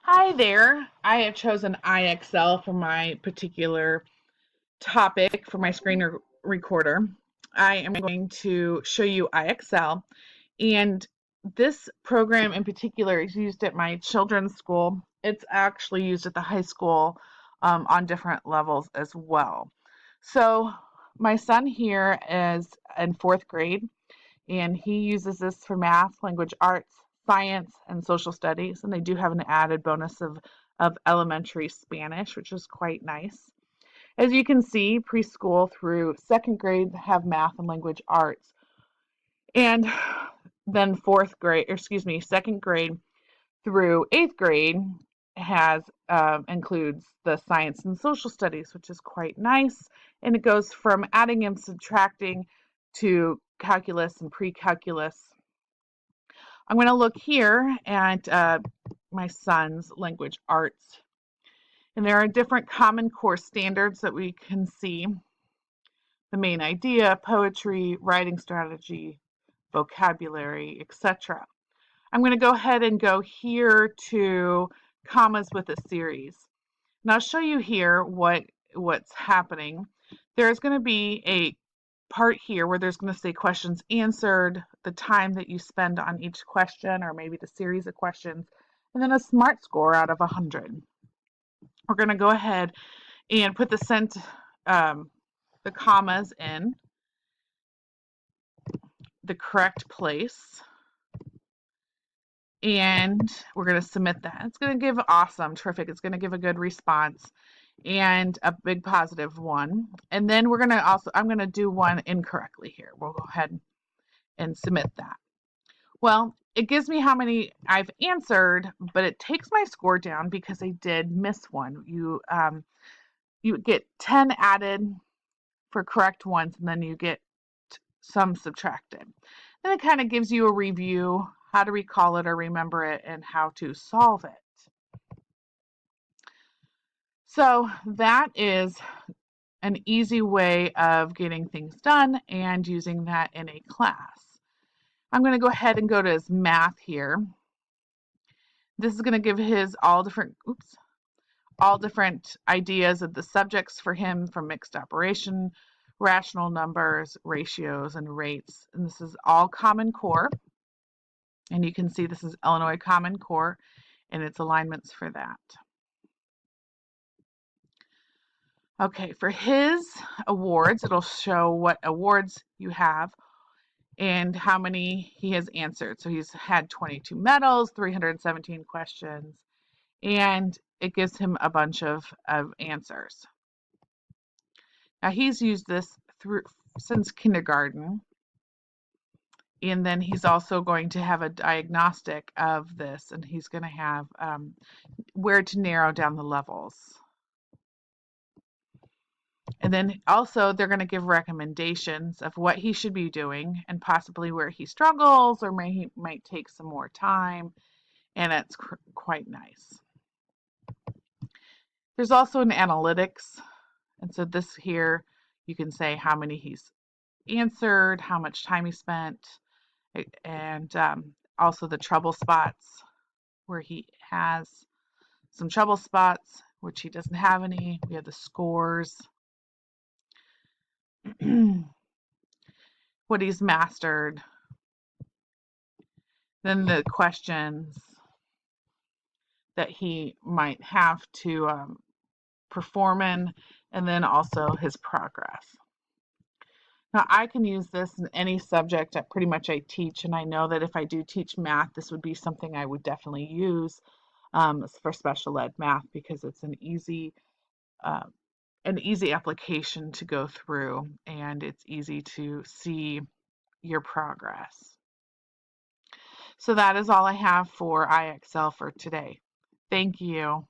Hi there. I have chosen IXL for my particular topic for my screen recorder. I am going to show you IXL, and this program in particular is used at my children's school. It's actually used at the high school on different levels as well. So my son here is in fourth grade, and he uses this for math, language arts, science, and social studies. And they do have an added bonus of elementary Spanish, which is quite nice. As you can see, preschool through second grade have math and language arts. And then second grade through eighth grade has includes the science and social studies, which is quite nice. And it goes from adding and subtracting to calculus and pre-calculus. I'm going to look here at my son's language arts. And there are different Common Core standards that we can see. The main idea, poetry, writing strategy, vocabulary, etc. I'm going to go ahead and go here to commas with a series. And I'll show you here what's happening. There's going to be a part here where there's going to say questions answered, the time that you spend on each question, or maybe the series of questions, and then a SMART score out of 100. We're going to go ahead and put the commas in the correct place, and we're going to submit that. It's going to give awesome, terrific. It's going to give a good response and a big positive one. And then I'm going to do one incorrectly here. We'll go ahead and submit that. Well, it gives me how many I've answered, but it takes my score down because I did miss one. You get 10 added for correct ones, and then you get some subtracted. Then it kind of gives you a review, how to recall it or remember it, and how to solve it. So that is an easy way of getting things done and using that in a class. I'm going to go ahead and go to his math here. This is going to give his all different ideas of the subjects for him, from mixed operation, rational numbers, ratios, and rates. And this is all Common Core. And you can see this is Illinois Common Core and its alignments for that. Okay, for his awards, it'll show what awards you have and how many he has answered. So he's had 22 medals, 317 questions, and it gives him a bunch of answers. Now he's used this since kindergarten, and then he's also going to have a diagnostic of this, and he's going to have where to narrow down the levels. And then also they're going to give recommendations of what he should be doing and possibly where he struggles or he might take some more time, and it's quite nice. There's also an analytics, and so this here you can say how many he's answered, how much time he spent, and also the trouble spots where he has some trouble spots, which he doesn't have any. We have the scores. What he's mastered, then the questions that he might have to perform in, and then also his progress. Now I can use this in any subject that pretty much I teach, and I know that if I do teach math, this would be something I would definitely use for special ed math, because it's an easy application to go through, and it's easy to see your progress. So that is all I have for IXL for today. Thank you.